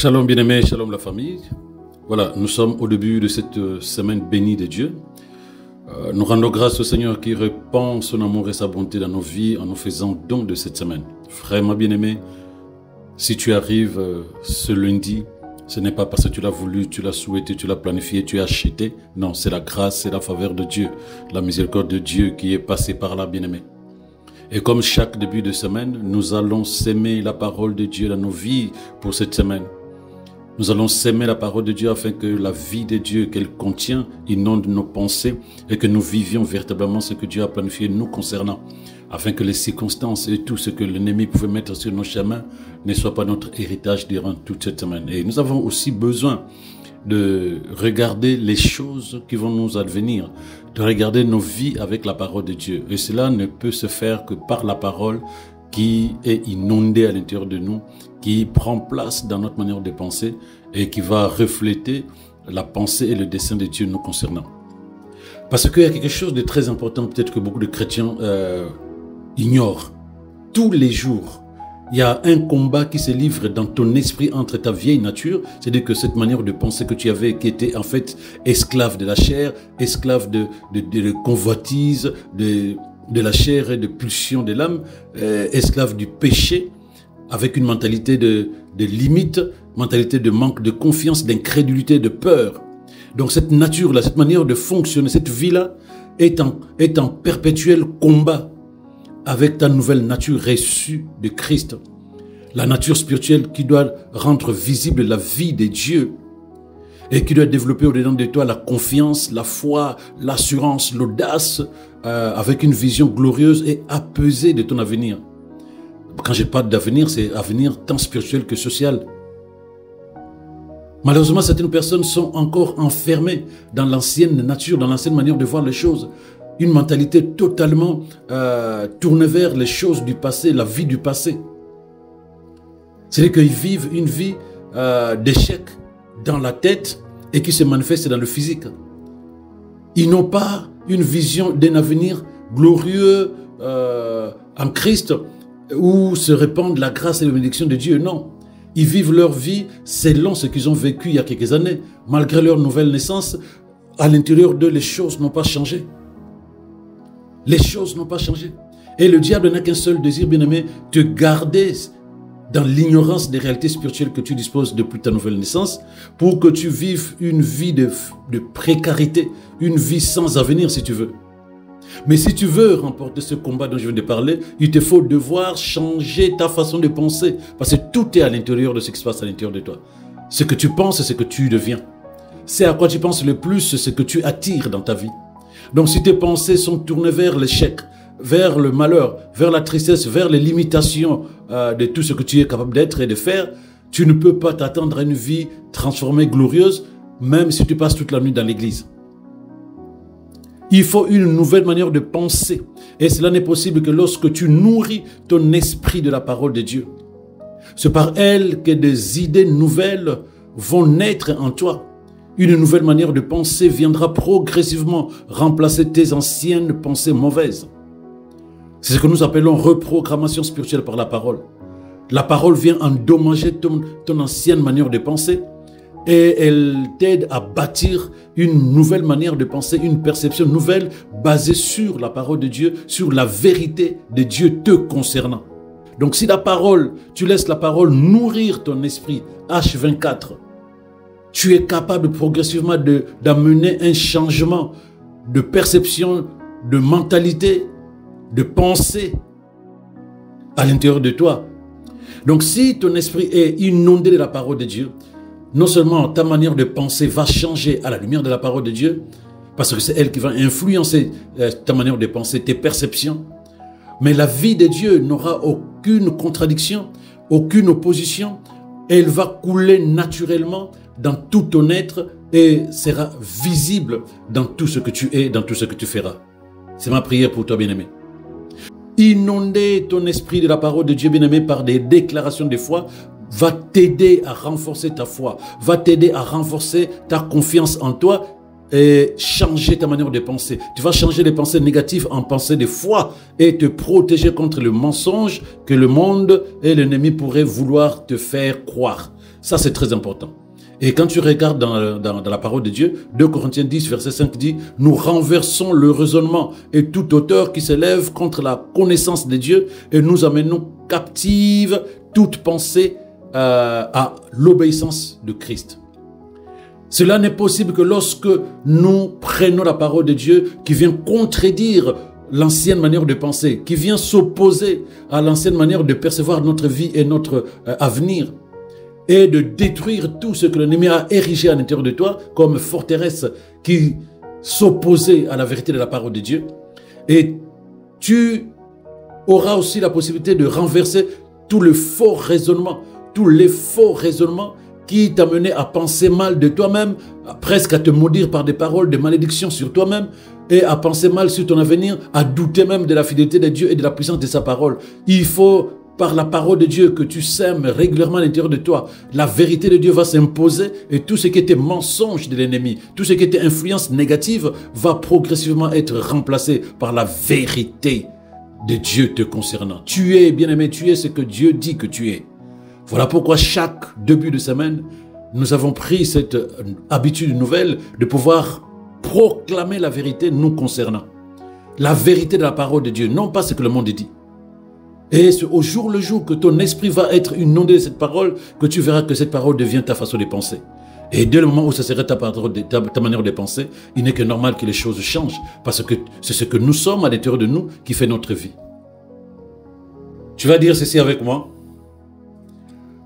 Shalom bien-aimés, shalom la famille. Voilà, nous sommes au début de cette semaine bénie de Dieu. Nous rendons grâce au Seigneur qui répand son amour et sa bonté dans nos vies en nous faisant don de cette semaine. Frère, ma bien-aimé, si tu arrives ce lundi, ce n'est pas parce que tu l'as voulu, tu l'as souhaité, tu l'as planifié, tu as acheté. Non, c'est la grâce, c'est la faveur de Dieu, la miséricorde de Dieu qui est passée par là, bien-aimé. Et comme chaque début de semaine, nous allons s'aimer la parole de Dieu dans nos vies pour cette semaine. Nous allons s'aimer la parole de Dieu afin que la vie de Dieu qu'elle contient inonde nos pensées et que nous vivions véritablement ce que Dieu a planifié nous concernant, afin que les circonstances et tout ce que l'ennemi pouvait mettre sur nos chemins ne soit pas notre héritage durant toute cette semaine. Et nous avons aussi besoin de regarder les choses qui vont nous advenir, de regarder nos vies avec la parole de Dieu. Et cela ne peut se faire que par la parole qui est inondée à l'intérieur de nous, qui prend place dans notre manière de penser et qui va refléter la pensée et le dessein de Dieu nous concernant. Parce qu'il y a quelque chose de très important, peut-être que beaucoup de chrétiens ignorent. Tous les jours, il y a un combat qui se livre dans ton esprit entre ta vieille nature, c'est-à-dire que cette manière de penser que tu avais, qui était en fait esclave de la chair, esclave de convoitise, de la chair et de pulsion de l'âme, esclave du péché, avec une mentalité de limite, mentalité de manque de confiance, d'incrédulité, de peur. Donc cette nature-là, cette manière de fonctionner, cette vie-là, est en perpétuel combat avec ta nouvelle nature reçue de Christ. La nature spirituelle qui doit rendre visible la vie de Dieu et qui doit développer au-dedans de toi la confiance, la foi, l'assurance, l'audace, avec une vision glorieuse et apaisée de ton avenir. Quand je parle d'avenir, c'est avenir tant spirituel que social. Malheureusement, certaines personnes sont encore enfermées dans l'ancienne nature, dans l'ancienne manière de voir les choses. Une mentalité totalement tournée vers les choses du passé, la vie du passé. C'est-à-dire qu'ils vivent une vie d'échec dans la tête et qui se manifeste dans le physique. Ils n'ont pas une vision d'un avenir glorieux en Christ où se répandent la grâce et la bénédiction de Dieu. Non. Ils vivent leur vie selon ce qu'ils ont vécu il y a quelques années. Malgré leur nouvelle naissance, à l'intérieur d'eux, les choses n'ont pas changé. Les choses n'ont pas changé. Et le diable n'a qu'un seul désir, bien-aimé, te garder dans l'ignorance des réalités spirituelles que tu disposes depuis ta nouvelle naissance, pour que tu vives une vie de précarité, une vie sans avenir si tu veux. Mais si tu veux remporter ce combat dont je viens de parler, il te faut devoir changer ta façon de penser, parce que tout est à l'intérieur de ce qui se passe à l'intérieur de toi. Ce que tu penses, c'est ce que tu deviens. C'est à quoi tu penses le plus, c'est ce que tu attires dans ta vie. Donc si tes pensées sont tournées vers l'échec, vers le malheur, vers la tristesse, vers les limitations de tout ce que tu es capable d'être et de faire, tu ne peux pas t'attendre à une vie transformée, glorieuse, même si tu passes toute la nuit dans l'église. Il faut une nouvelle manière de penser. Et cela n'est possible que lorsque tu nourris ton esprit de la parole de Dieu. C'est par elle que des idées nouvelles vont naître en toi. Une nouvelle manière de penser viendra progressivement remplacer tes anciennes pensées mauvaises. C'est ce que nous appelons reprogrammation spirituelle par la parole. La parole vient endommager ton ancienne manière de penser et elle t'aide à bâtir une nouvelle manière de penser, une perception nouvelle basée sur la parole de Dieu, sur la vérité de Dieu te concernant. Donc si la parole, tu laisses la parole nourrir ton esprit, H24, tu es capable progressivement d'amener un changement de perception, de mentalité, de pensée à l'intérieur de toi. Donc si ton esprit est inondé de la parole de Dieu, non seulement ta manière de penser va changer à la lumière de la parole de Dieu, parce que c'est elle qui va influencer ta manière de penser, tes perceptions, mais la vie de Dieu n'aura aucune contradiction, aucune opposition, elle va couler naturellement dans tout ton être et sera visible dans tout ce que tu es, dans tout ce que tu feras. C'est ma prière pour toi, bien-aimé. Inonder ton esprit de la parole de Dieu, bien-aimé, par des déclarations de foi va t'aider à renforcer ta foi, va t'aider à renforcer ta confiance en toi et changer ta manière de penser. Tu vas changer les pensées négatives en pensées de foi et te protéger contre le mensonge que le monde et l'ennemi pourraient vouloir te faire croire. Ça, c'est très important. Et quand tu regardes dans la parole de Dieu, 2 Corinthiens 10, verset 5 dit, « Nous renversons le raisonnement et toute hauteur qui s'élève contre la connaissance de Dieu et nous amenons captive toute pensée à l'obéissance de Christ. » Cela n'est possible que lorsque nous prenons la parole de Dieu qui vient contredire l'ancienne manière de penser, qui vient s'opposer à l'ancienne manière de percevoir notre vie et notre avenir, et de détruire tout ce que l'ennemi a érigé à l'intérieur de toi comme forteresse qui s'opposait à la vérité de la parole de Dieu. Et tu auras aussi la possibilité de renverser tout le faux raisonnement, tous les faux raisonnements qui t'amenaient à penser mal de toi-même, presque à te maudire par des paroles de malédiction sur toi-même, et à penser mal sur ton avenir, à douter même de la fidélité de Dieu et de la puissance de sa parole. Il faut, par la parole de Dieu que tu sèmes régulièrement à l'intérieur de toi, la vérité de Dieu va s'imposer et tout ce qui était mensonge de l'ennemi, tout ce qui était influence négative va progressivement être remplacé par la vérité de Dieu te concernant. Tu es, bien-aimé, tu es ce que Dieu dit que tu es. Voilà pourquoi chaque début de semaine, nous avons pris cette habitude nouvelle de pouvoir proclamer la vérité nous concernant. La vérité de la parole de Dieu, non pas ce que le monde dit. Et c'est au jour le jour que ton esprit va être inondé de cette parole, que tu verras que cette parole devient ta façon de penser. Et dès le moment où ça serait ta manière de penser, il n'est que normal que les choses changent, parce que c'est ce que nous sommes à l'intérieur de nous qui fait notre vie. Tu vas dire ceci avec moi.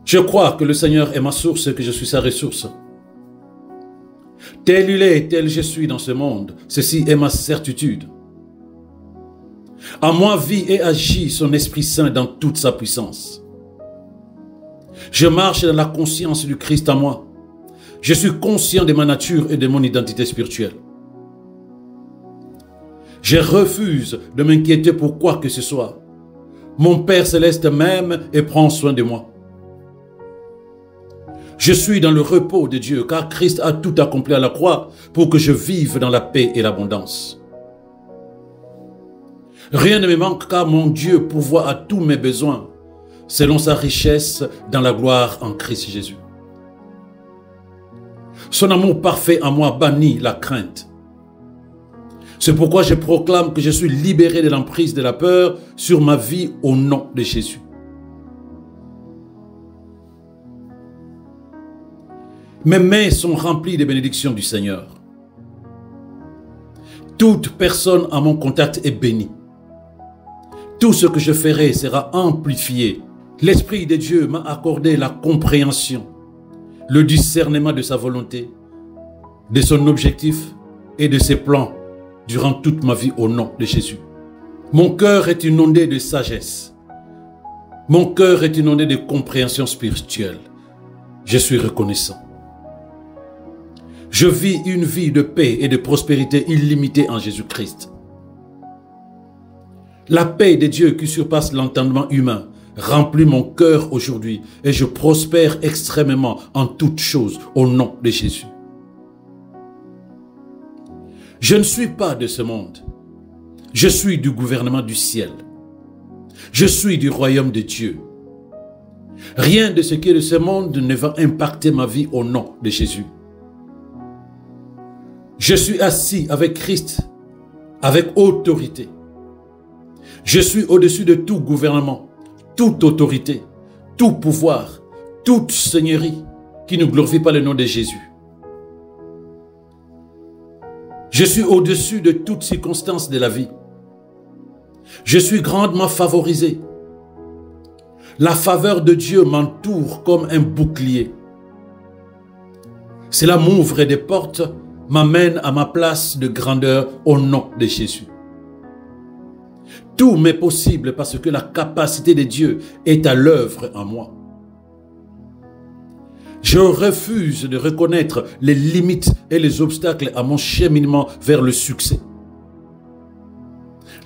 Je crois que le Seigneur est ma source et que je suis sa ressource. Tel il est, tel je suis dans ce monde, ceci est ma certitude. En moi vit et agit son Esprit Saint dans toute sa puissance. Je marche dans la conscience du Christ en moi. Je suis conscient de ma nature et de mon identité spirituelle. Je refuse de m'inquiéter pour quoi que ce soit. Mon Père Céleste m'aime et prend soin de moi. Je suis dans le repos de Dieu, car Christ a tout accompli à la croix pour que je vive dans la paix et l'abondance. Rien ne me manque, car mon Dieu pourvoit à tous mes besoins, selon sa richesse dans la gloire en Christ Jésus. Son amour parfait en moi bannit la crainte. C'est pourquoi je proclame que je suis libéré de l'emprise de la peur sur ma vie au nom de Jésus. Mes mains sont remplies des bénédictions du Seigneur. Toute personne à mon contact est bénie. Tout ce que je ferai sera amplifié. L'Esprit de Dieu m'a accordé la compréhension, le discernement de sa volonté, de son objectif et de ses plans durant toute ma vie au nom de Jésus. Mon cœur est inondé de sagesse. Mon cœur est inondé de compréhension spirituelle. Je suis reconnaissant. Je vis une vie de paix et de prospérité illimitée en Jésus-Christ. La paix de Dieu qui surpasse l'entendement humain remplit mon cœur aujourd'hui et je prospère extrêmement en toutes choses au nom de Jésus. Je ne suis pas de ce monde. Je suis du gouvernement du ciel. Je suis du royaume de Dieu. Rien de ce qui est de ce monde ne va impacter ma vie au nom de Jésus. Je suis assis avec Christ, avec autorité. Je suis au-dessus de tout gouvernement, toute autorité, tout pouvoir, toute seigneurie qui ne glorifie pas le nom de Jésus. Je suis au-dessus de toutes circonstances de la vie. Je suis grandement favorisé. La faveur de Dieu m'entoure comme un bouclier. Cela m'ouvre des portes, m'amène à ma place de grandeur au nom de Jésus. Tout m'est possible parce que la capacité de Dieu est à l'œuvre en moi. Je refuse de reconnaître les limites et les obstacles à mon cheminement vers le succès.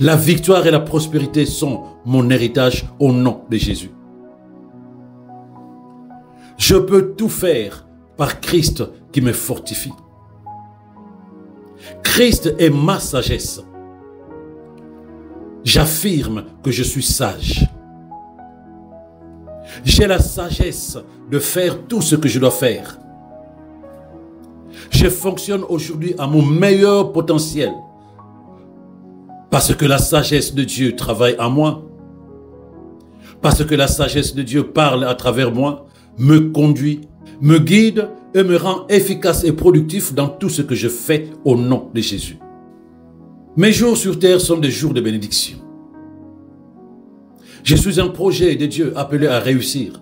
La victoire et la prospérité sont mon héritage au nom de Jésus. Je peux tout faire par Christ qui me fortifie. Christ est ma sagesse. J'affirme que je suis sage. J'ai la sagesse de faire tout ce que je dois faire. Je fonctionne aujourd'hui à mon meilleur potentiel. Parce que la sagesse de Dieu travaille en moi. Parce que la sagesse de Dieu parle à travers moi, me conduit, me guide et me rend efficace et productif dans tout ce que je fais au nom de Jésus. Mes jours sur terre sont des jours de bénédiction. Je suis un projet de Dieu appelé à réussir.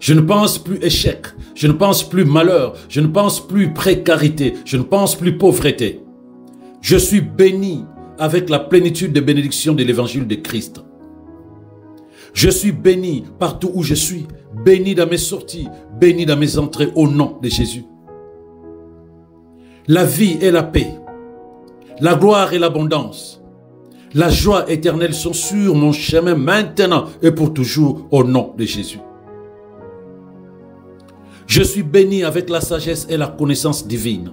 Je ne pense plus échec, je ne pense plus malheur, je ne pense plus précarité, je ne pense plus pauvreté. Je suis béni avec la plénitude des bénédictions de l'évangile de Christ. Je suis béni partout où je suis, béni dans mes sorties, béni dans mes entrées au nom de Jésus. La vie et la paix, la gloire et l'abondance, la joie éternelle sont sur mon chemin maintenant et pour toujours au nom de Jésus. Je suis béni avec la sagesse et la connaissance divine.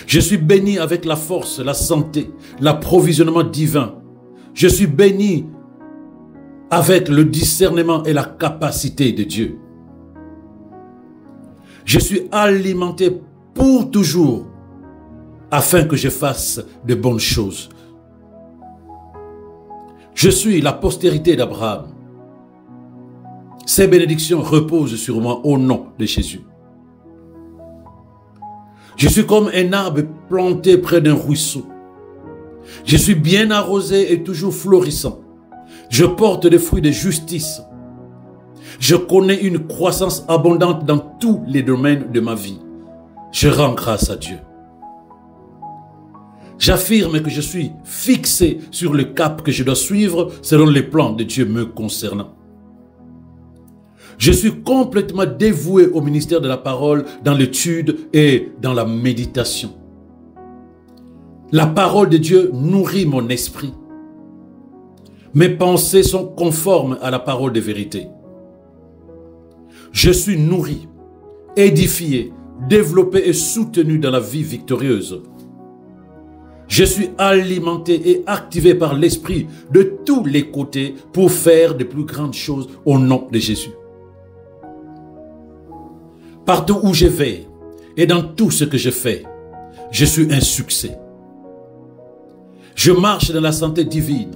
Je suis béni avec la force, la santé, l'approvisionnement divin. Je suis béni avec le discernement et la capacité de Dieu. Je suis alimenté pour toujours afin que je fasse de bonnes choses. Je suis la postérité d'Abraham. Ces bénédictions reposent sur moi au nom de Jésus. Je suis comme un arbre planté près d'un ruisseau. Je suis bien arrosé et toujours florissant. Je porte des fruits de justice. Je connais une croissance abondante dans tous les domaines de ma vie. Je rends grâce à Dieu. J'affirme que je suis fixé sur le cap que je dois suivre selon les plans de Dieu me concernant. Je suis complètement dévoué au ministère de la parole dans l'étude et dans la méditation. La parole de Dieu nourrit mon esprit. Mes pensées sont conformes à la parole de vérité. Je suis nourri, édifié, développé et soutenu dans la vie victorieuse. Je suis alimenté et activé par l'Esprit de tous les côtés pour faire de plus grandes choses au nom de Jésus. Partout où je vais et dans tout ce que je fais, je suis un succès. Je marche dans la santé divine,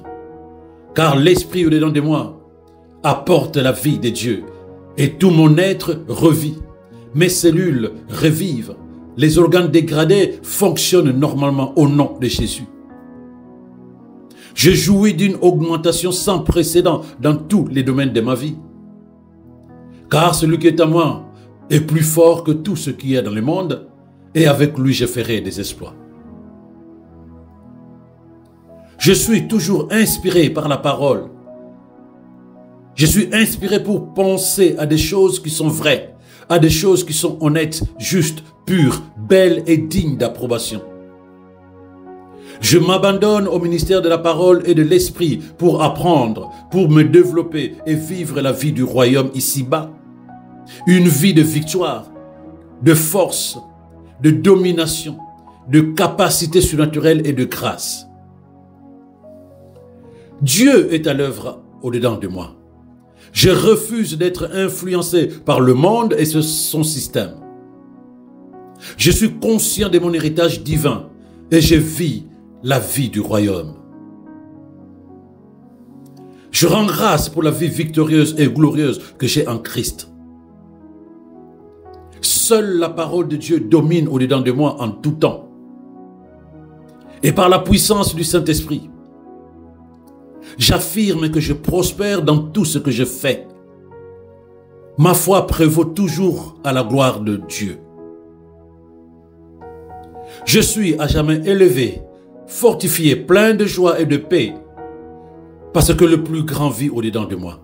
car l'Esprit au-dedans de moi apporte la vie de Dieu et tout mon être revit. Mes cellules revivent. Les organes dégradés fonctionnent normalement au nom de Jésus. Je jouis d'une augmentation sans précédent dans tous les domaines de ma vie. Car celui qui est à moi est plus fort que tout ce qui est dans le monde, et avec lui je ferai des exploits. Je suis toujours inspiré par la parole. Je suis inspiré pour penser à des choses qui sont vraies, à des choses qui sont honnêtes, justes, pures, belles et dignes d'approbation. Je m'abandonne au ministère de la parole et de l'esprit pour apprendre, pour me développer et vivre la vie du royaume ici-bas. Une vie de victoire, de force, de domination, de capacité surnaturelle et de grâce. Dieu est à l'œuvre au-dedans de moi. Je refuse d'être influencé par le monde et son système. Je suis conscient de mon héritage divin et je vis la vie du royaume. Je rends grâce pour la vie victorieuse et glorieuse que j'ai en Christ. Seule la parole de Dieu domine au-dedans de moi en tout temps. Et par la puissance du Saint-Esprit, j'affirme que je prospère dans tout ce que je fais. Ma foi prévaut toujours à la gloire de Dieu. Je suis à jamais élevé, fortifié, plein de joie et de paix, parce que le plus grand vit au-dedans de moi.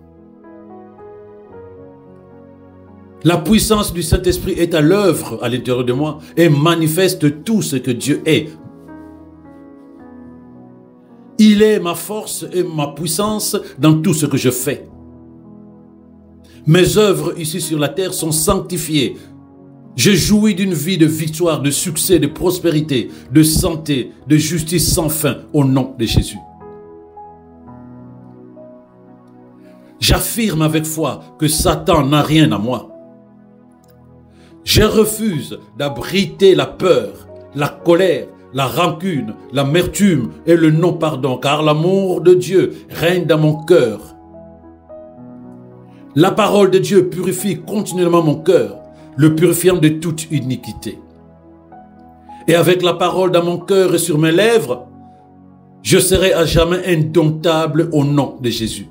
La puissance du Saint-Esprit est à l'œuvre à l'intérieur de moi et manifeste tout ce que Dieu est. Il est ma force et ma puissance dans tout ce que je fais. Mes œuvres ici sur la terre sont sanctifiées. Je jouis d'une vie de victoire, de succès, de prospérité, de santé, de justice sans fin au nom de Jésus. J'affirme avec foi que Satan n'a rien à moi. Je refuse d'abriter la peur, la colère, la rancune, l'amertume et le non-pardon, car l'amour de Dieu règne dans mon cœur. La parole de Dieu purifie continuellement mon cœur, le purifiant de toute iniquité. Et avec la parole dans mon cœur et sur mes lèvres, je serai à jamais indomptable au nom de Jésus.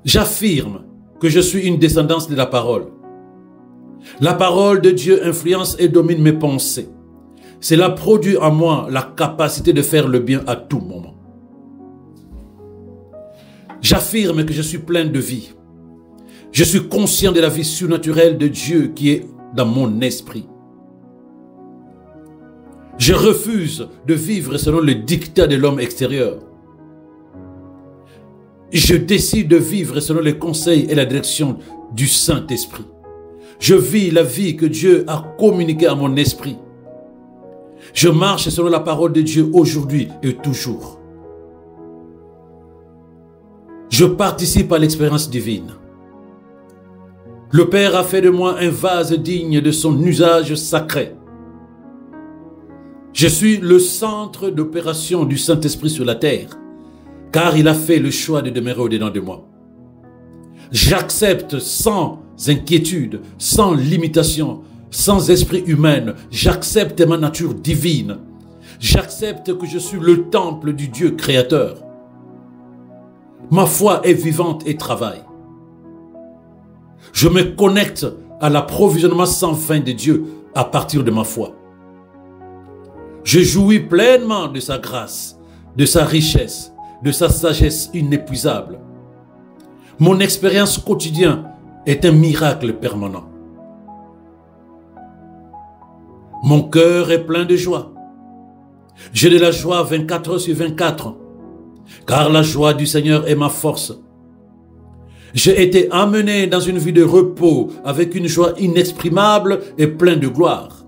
J'affirme que je suis une descendance de la parole. La parole de Dieu influence et domine mes pensées. Cela produit en moi la capacité de faire le bien à tout moment. J'affirme que je suis plein de vie. Je suis conscient de la vie surnaturelle de Dieu qui est dans mon esprit. Je refuse de vivre selon le dictat de l'homme extérieur. Je décide de vivre selon les conseils et la direction du Saint-Esprit. Je vis la vie que Dieu a communiquée à mon esprit. Je marche selon la parole de Dieu aujourd'hui et toujours. Je participe à l'expérience divine. Le Père a fait de moi un vase digne de son usage sacré. Je suis le centre d'opération du Saint-Esprit sur la terre, car il a fait le choix de demeurer au-dedans de moi. J'accepte sans inquiétude, sans limitation, sans esprit humain. J'accepte ma nature divine. J'accepte que je suis le temple du Dieu créateur. Ma foi est vivante et travaille. Je me connecte à l'approvisionnement sans fin de Dieu à partir de ma foi. Je jouis pleinement de sa grâce, de sa richesse, de sa sagesse inépuisable. Mon expérience quotidienne est un miracle permanent. Mon cœur est plein de joie. J'ai de la joie 24 heures sur 24, car la joie du Seigneur est ma force. J'ai été amené dans une vie de repos avec une joie inexprimable et pleine de gloire.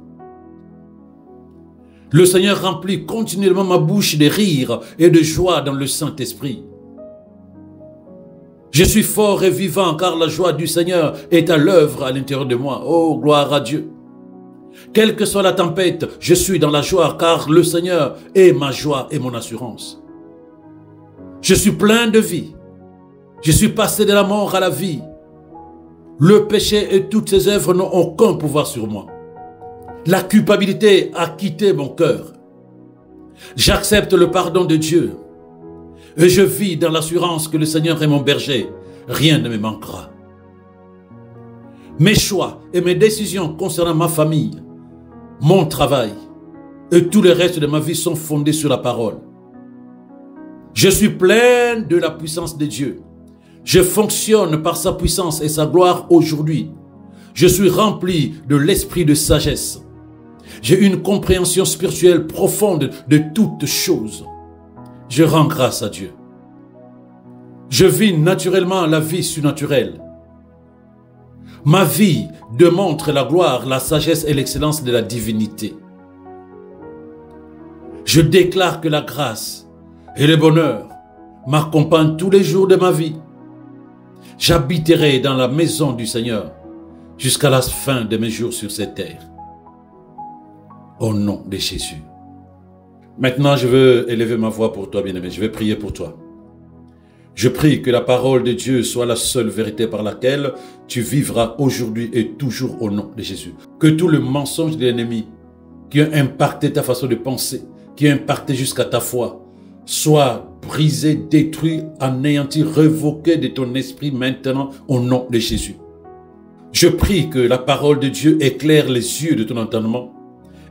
Le Seigneur remplit continuellement ma bouche de rire et de joie dans le Saint-Esprit. Je suis fort et vivant car la joie du Seigneur est à l'œuvre à l'intérieur de moi. Oh, gloire à Dieu. Quelle que soit la tempête, je suis dans la joie car le Seigneur est ma joie et mon assurance. Je suis plein de vie. Je suis passé de la mort à la vie. Le péché et toutes ses œuvres n'ont aucun pouvoir sur moi. La culpabilité a quitté mon cœur. J'accepte le pardon de Dieu. Et je vis dans l'assurance que le Seigneur est mon berger. Rien ne me manquera. Mes choix et mes décisions concernant ma famille, mon travail et tout le reste de ma vie sont fondés sur la parole. Je suis plein de la puissance de Dieu. Je fonctionne par sa puissance et sa gloire aujourd'hui. Je suis rempli de l'esprit de sagesse. J'ai une compréhension spirituelle profonde de toutes choses. Je rends grâce à Dieu. Je vis naturellement la vie surnaturelle. Ma vie démontre la gloire, la sagesse et l'excellence de la divinité. Je déclare que la grâce et le bonheur m'accompagnent tous les jours de ma vie. J'habiterai dans la maison du Seigneur jusqu'à la fin de mes jours sur cette terre. Au nom de Jésus. Maintenant, je veux élever ma voix pour toi, bien-aimé. Je vais prier pour toi. Je prie que la parole de Dieu soit la seule vérité par laquelle tu vivras aujourd'hui et toujours au nom de Jésus. Que tout le mensonge de l'ennemi qui a impacté ta façon de penser, qui a impacté jusqu'à ta foi, soit brisé, détruit, anéanti, révoqué de ton esprit maintenant au nom de Jésus. Je prie que la parole de Dieu éclaire les yeux de ton entendement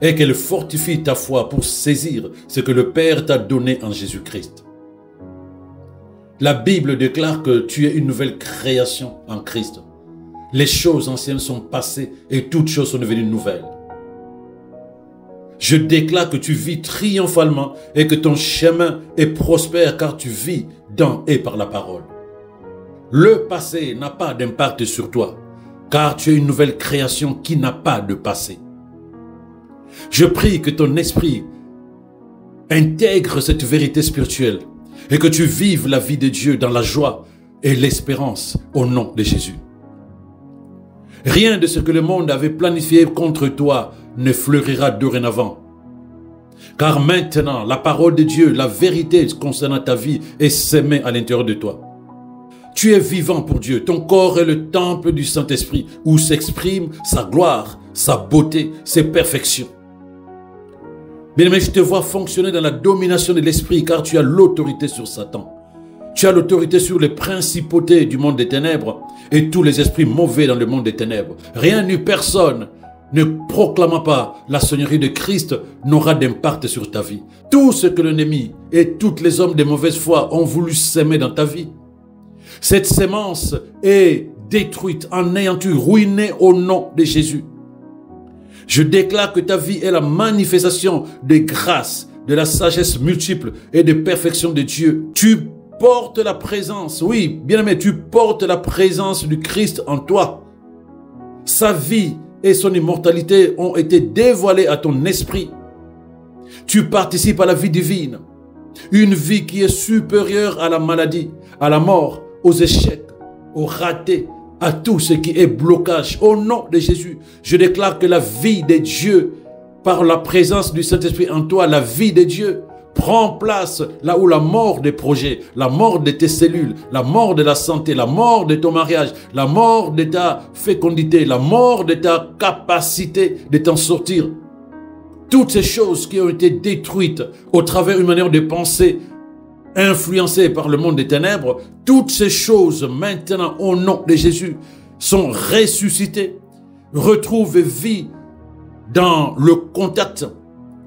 et qu'elle fortifie ta foi pour saisir ce que le Père t'a donné en Jésus-Christ. La Bible déclare que tu es une nouvelle création en Christ. Les choses anciennes sont passées et toutes choses sont devenues nouvelles. Je déclare que tu vis triomphalement et que ton chemin est prospère car tu vis dans et par la parole. Le passé n'a pas d'impact sur toi car tu es une nouvelle création qui n'a pas de passé. Je prie que ton esprit intègre cette vérité spirituelle et que tu vives la vie de Dieu dans la joie et l'espérance au nom de Jésus. Rien de ce que le monde avait planifié contre toi ne fleurira dorénavant. Car maintenant, la parole de Dieu, la vérité concernant ta vie est sémée à l'intérieur de toi. Tu es vivant pour Dieu. Ton corps est le temple du Saint-Esprit où s'exprime sa gloire, sa beauté, ses perfections. Bien-aimé, je te vois fonctionner dans la domination de l'Esprit car tu as l'autorité sur Satan. Tu as l'autorité sur les principautés du monde des ténèbres et tous les esprits mauvais dans le monde des ténèbres. Rien ni personne ne proclamant pas la seigneurie de Christ n'aura d'impact sur ta vie. Tout ce que l'ennemi et tous les hommes de mauvaise foi ont voulu s'aimer dans ta vie, cette sémence est détruite, anéantie, ruinée au nom de Jésus. Je déclare que ta vie est la manifestation des grâces, de la sagesse multiple et de perfection de Dieu. Tu portes la présence, oui, bien-aimé, tu portes la présence du Christ en toi. Sa vie et son immortalité ont été dévoilées à ton esprit. Tu participes à la vie divine, une vie qui est supérieure à la maladie, à la mort, aux échecs, aux ratés, à tout ce qui est blocage. Au nom de Jésus, je déclare que la vie de Dieu, par la présence du Saint-Esprit en toi, la vie de Dieu prend place là où la mort des projets, la mort de tes cellules, la mort de la santé, la mort de ton mariage, la mort de ta fécondité, la mort de ta capacité de t'en sortir. Toutes ces choses qui ont été détruites au travers d'une manière de penser influencée par le monde des ténèbres, toutes ces choses maintenant au nom de Jésus sont ressuscitées, retrouvent vie dans le contact,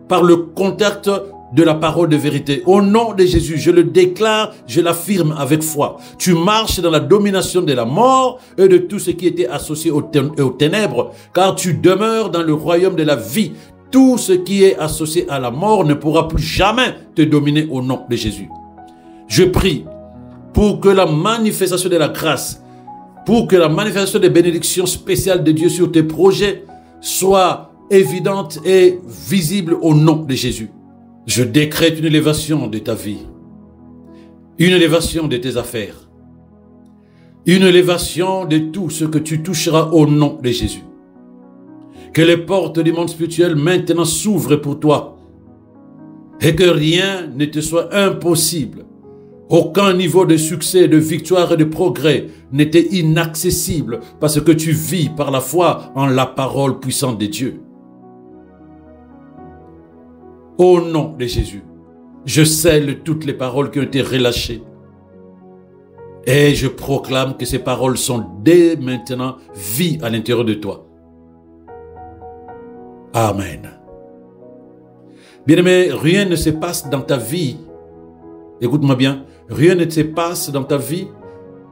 par le contact de la parole de vérité. Au nom de Jésus, je le déclare, je l'affirme avec foi. Tu marches dans la domination de la mort et de tout ce qui était associé aux ténèbres, car tu demeures dans le royaume de la vie. Tout ce qui est associé à la mort ne pourra plus jamais te dominer au nom de Jésus. Je prie pour que la manifestation de la grâce, pour que la manifestation des bénédictions spéciales de Dieu sur tes projets soit évidente et visible au nom de Jésus. Je décrète une élévation de ta vie, une élévation de tes affaires, une élévation de tout ce que tu toucheras au nom de Jésus. Que les portes du monde spirituel maintenant s'ouvrent pour toi et que rien ne te soit impossible. Aucun niveau de succès, de victoire et de progrès n'était inaccessible parce que tu vis par la foi en la parole puissante de Dieu. Au nom de Jésus, je scelle toutes les paroles qui ont été relâchées et je proclame que ces paroles sont dès maintenant vie à l'intérieur de toi. Amen. Bien-aimé, rien ne se passe dans ta vie. Écoute-moi bien, rien ne se passe dans ta vie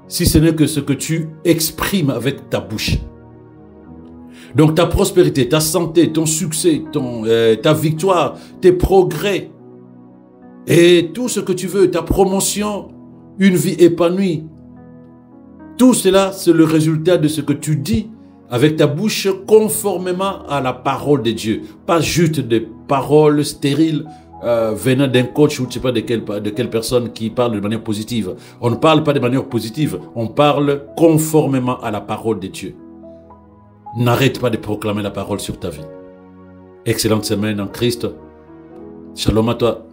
si ce n'est que ce que tu exprimes avec ta bouche. Donc ta prospérité, ta santé, ton succès, ta victoire, tes progrès et tout ce que tu veux, ta promotion, une vie épanouie. Tout cela, c'est le résultat de ce que tu dis avec ta bouche conformément à la parole de Dieu. Pas juste des paroles stériles venant d'un coach ou je ne sais pas de quelle personne qui parle de manière positive. On ne parle pas de manière positive, on parle conformément à la parole de Dieu. N'arrête pas de proclamer la parole sur ta vie. Excellente semaine en Christ. Shalom à toi.